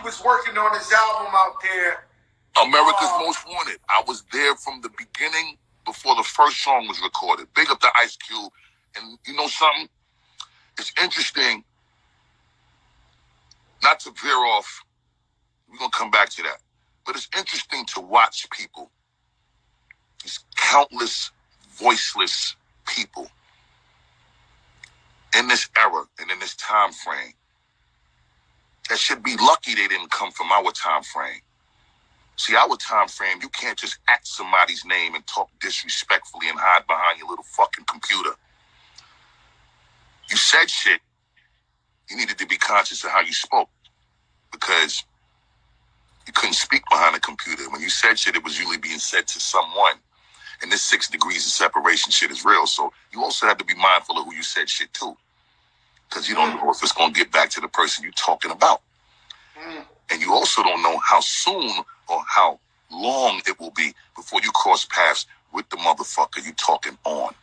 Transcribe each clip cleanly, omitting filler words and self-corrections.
was working on his album out there. America's Most Wanted. I was there from the beginning before the first song was recorded. Big up to Ice Cube. And you know something? It's interesting, not to veer off, we're going to come back to that. But it's interesting to watch people, these countless, voiceless people in this era and in this time frame that should be lucky they didn't come from our time frame. See, our time frame, you can't just at somebody's name and talk disrespectfully and hide behind your little fucking computer. You said shit, you needed to be conscious of how you spoke, because you couldn't speak behind a computer. When you said shit, it was usually being said to someone. And this 6 degrees of separation shit is real. So you also have to be mindful of who you said shit to, because you don't know if it's going to get back to the person you're talking about. And you also don't know how soon or how long it will be before you cross paths with the motherfucker you talking on.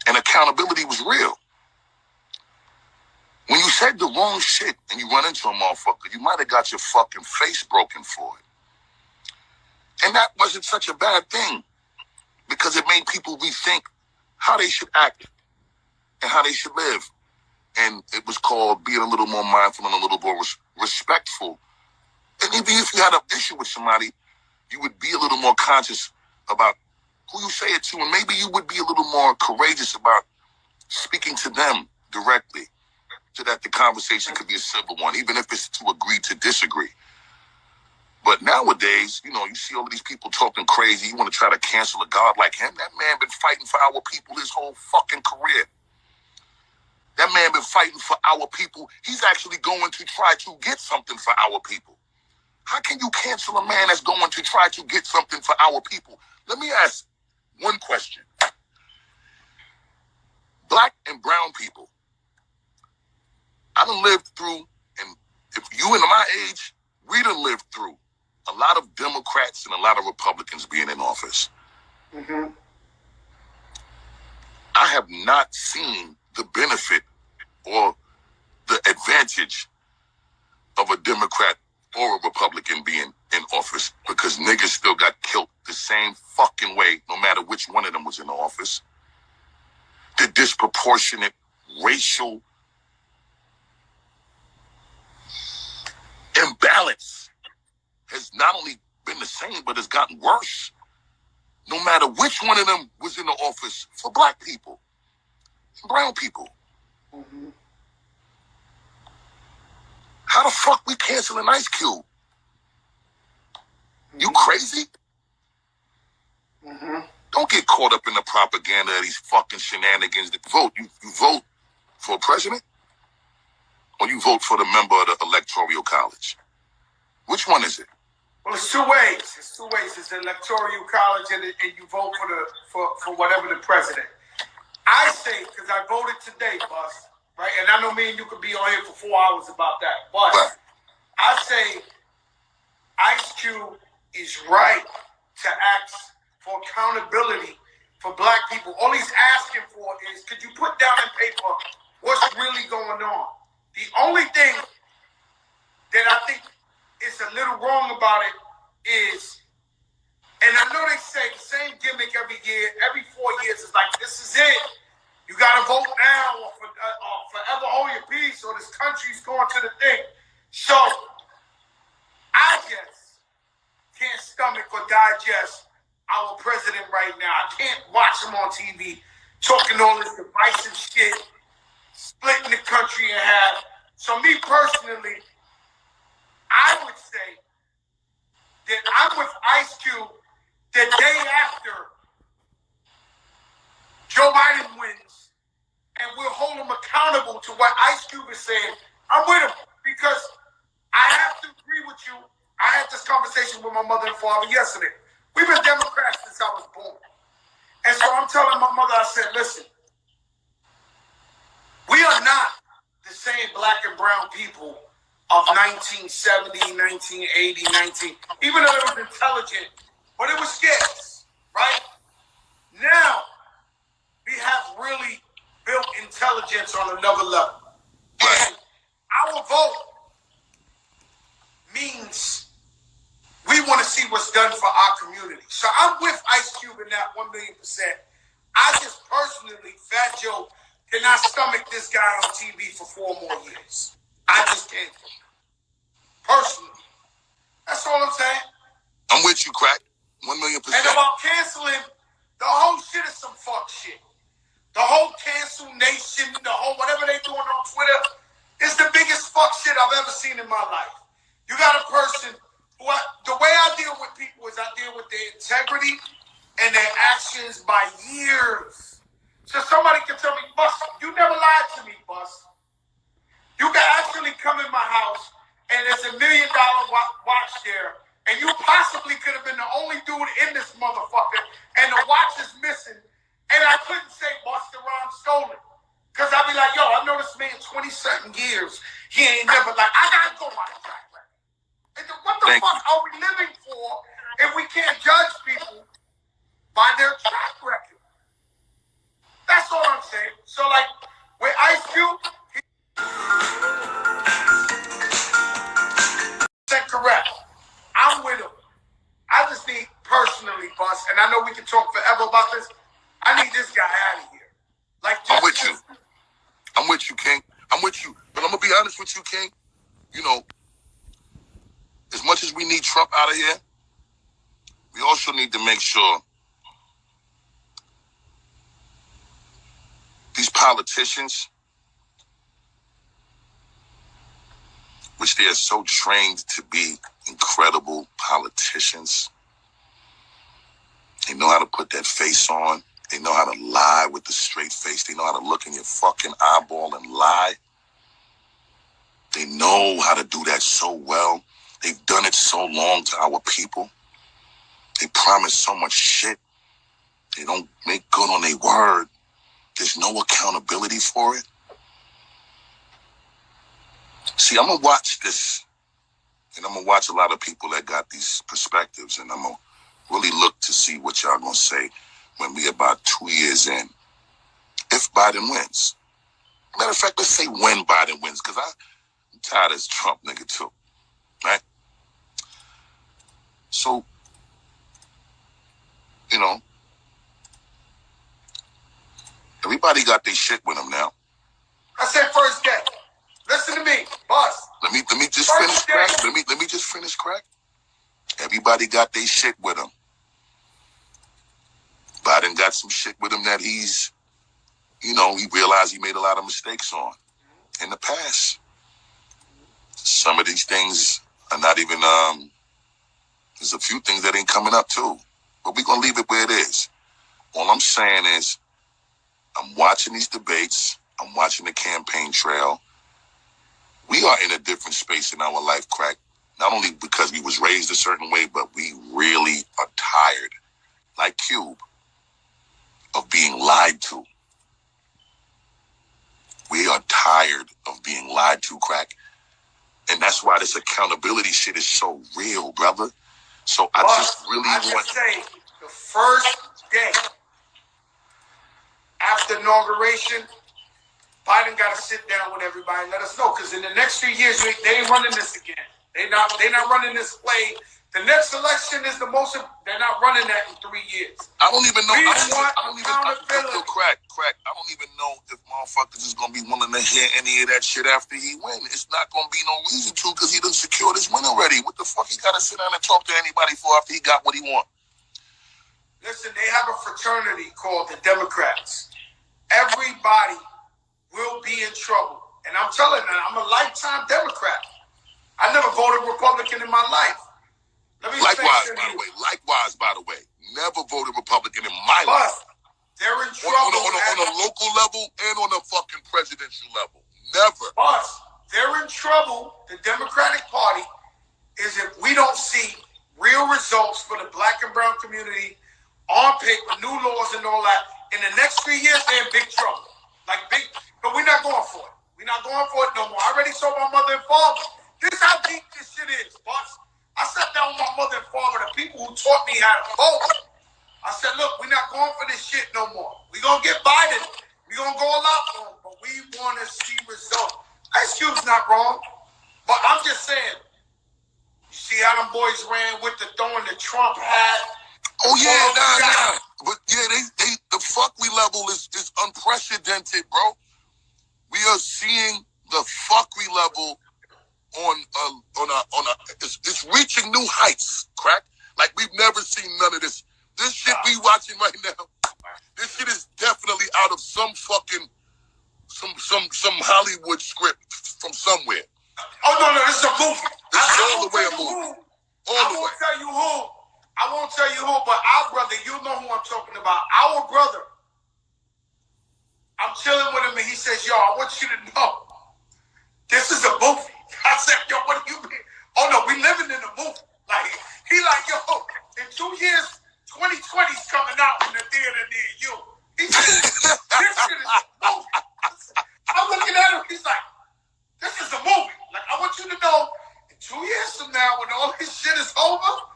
And accountability was real. When you said the wrong shit and you run into a motherfucker, you might have got your fucking face broken for it. And that wasn't such a bad thing, because it made people rethink how they should act and how they should live. And it was called being a little more mindful and a little more respectful. And even if you had an issue with somebody, you would be a little more conscious about who you say it to, and maybe you would be a little more courageous about speaking to them directly, so that the conversation could be a civil one, even if it's to agree to disagree. But nowadays, you know, you see all of these people talking crazy. You want to try to cancel a god like him? That man been fighting for our people his whole fucking career. That man been fighting for our people. He's actually going to try to get something for our people. How can you cancel a man that's going to try to get something for our people? Let me ask one question. Black and brown people, I done lived through, and if you and my age, we done lived through a lot of Democrats and a lot of Republicans being in office. I have not seen the benefit or the advantage of a Democrat or a Republican being in office, because niggas still got killed the same fucking way, no matter which one of them was in the office. The disproportionate racial imbalance has not only been the same, but has gotten worse, no matter which one of them was in the office, for black people and brown people. How the fuck we canceling Ice Cube? You crazy? Don't get caught up in the propaganda of these fucking shenanigans. That vote. You vote for a president, or you vote for the member of the electoral college? Which one is it? Well, it's two ways. It's the electoral college, and you vote for whatever the president. I say, because I voted today, Bus, right? And I know me and you could be on here for 4 hours about that. But I say Ice Cube is right to ask for accountability for black people. All he's asking for is, could you put down in paper what's really going on? The only thing that I think is a little wrong about it is, and I know they say the same gimmick every year, every 4 years, is like, this is it. You got to vote now or forever hold your peace, or this country's going to the thing. So I just can't stomach or digest our president right now. I can't watch him on TV talking all this divisive shit, splitting the country in half. So me personally, I would say that I'm with Ice Cube the day after Joe Biden wins, and we'll hold him accountable to what Ice Cube is saying. I'm with him, because I have to agree with you. I had this conversation with my mother and father yesterday. We've been Democrats since I was born. And so I'm telling my mother, I said, listen, we are not the same black and brown people of 1970, 1980, even though it was intelligent, but it was scarce, right? Now, we have really built intelligence on another level. And our vote means we want to see what's done for our community. So I'm with Ice Cube in that 1,000,000%. I just personally, Fat Joe, cannot stomach this guy on TV for 4 more years. I just can't. Personally. That's all I'm saying. I'm with you, Crack. 1,000,000%. And about canceling, the whole shit is some fuck shit. The whole cancel nation, the whole whatever they doing on Twitter is the biggest fuck shit I've ever seen in my life. You got a person who, the way I deal with people is I deal with their integrity and their actions by years. So somebody can tell me, Bus, you never lied to me, Bus. You can actually come in my house and there's $1 million watch there, and you possibly could have been the only dude in this motherfucker, and the watch is missing, and I couldn't say Busta Rhymes stole it. Because I'd be like, yo, I know this man 20-something years. He ain't never like, I gotta go on the track record. And what the fuck are we living for if we can't judge people by their track record? That's all I'm saying. So, like, with Ice Cube, he's correct. I'm with him. I just need personally, Bus, and I know we can talk forever about this. I need this guy out of here. Like, I'm with you. I'm with you, King. I'm with you. But I'm going to be honest with you, King. You know, as much as we need Trump out of here, we also need to make sure these politicians, which they are so trained to be incredible politicians, they know how to put that face on. They know how to lie with the straight face. They know how to look in your fucking eyeball and lie. They know how to do that so well. They've done it so long to our people. They promise so much shit. They don't make good on their word. There's no accountability for it. See, I'm going to watch this, and I'm going to watch a lot of people that got these perspectives, and I'm going to really look to see what y'all going to say when we about 2 years in, if Biden wins. Matter of fact, let's say when Biden wins, because I'm tired of this Trump nigga too, right? So, you know, everybody got their shit with them now. I said first day. Listen to me, Bus. Let me just finish, Crack. Let me just finish, Crack. Everybody got their shit with him. Biden got some shit with him that he's, you know, he realized he made a lot of mistakes on in the past. Some of these things are not even, there's a few things that ain't coming up too. But we're going to leave it where it is. All I'm saying is, I'm watching these debates. I'm watching the campaign trail. We are in a different space in our life, Crack. Not only because we was raised a certain way, but we really are tired, like Cube, of being lied to. We are tired of being lied to, Crack. And that's why this accountability shit is so real, brother. So I just really want to say the first day after inauguration, Biden got to sit down with everybody and let us know, because in the next few years they ain't running this again. They not running this play. The next election is the most. They're not running that in 3 years. I don't even know. Crack. I don't even know if motherfuckers is gonna be willing to hear any of that shit after he win. It's not gonna be no reason to, because he done secured his win already. What the fuck he gotta sit down and talk to anybody for after he got what he want? Listen, they have a fraternity called the Democrats. Everybody will be in trouble, and I'm telling you, I'm a lifetime Democrat. I never voted Republican in my life. Likewise, by the way. Never voted Republican in my life. They're in trouble. On a local level and on a fucking presidential level. Never. But they're in trouble. The Democratic Party is if we don't see real results for the black and brown community on paper, new laws and all that. In the next 3 years, they're in big trouble. But we're not going for it. We're not going for it no more. I already saw my mother and father. This is how deep this shit is, boss. I sat down with my mother and father, the people who taught me how to vote. I said, look, we're not going for this shit no more. We're going to get Biden. We're going to go a lot for him, but we want to see results. Ice Cube's not wrong, but I'm just saying, how them boys ran with the throwing the Trump hat. Oh yeah, nah. But yeah, they the fuckery level is unprecedented, bro. We are seeing the fuckery level on a it's reaching new heights, crack. Like we've never seen none of this. This shit we watching right now, this shit is definitely out of some fucking some Hollywood script from somewhere. Oh no, this is a movie. This is all the way a movie. I won't tell you who. I won't tell you who, but our brother, you know who I'm talking about. Our brother. I'm chilling with him and he says, yo, I want you to know, this is a movie. I said, yo, what do you mean? Oh no, we living in a movie. Like, he like, yo, in 2 years, 2020's coming out in the theater near you. He said, this shit is a movie. I'm looking at him, he's like, this is a movie. Like, I want you to know, in 2 years from now, when all this shit is over,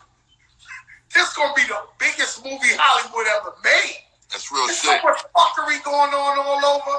this is gonna be the biggest movie Hollywood ever made. That's real There's shit. so much fuckery going on all over.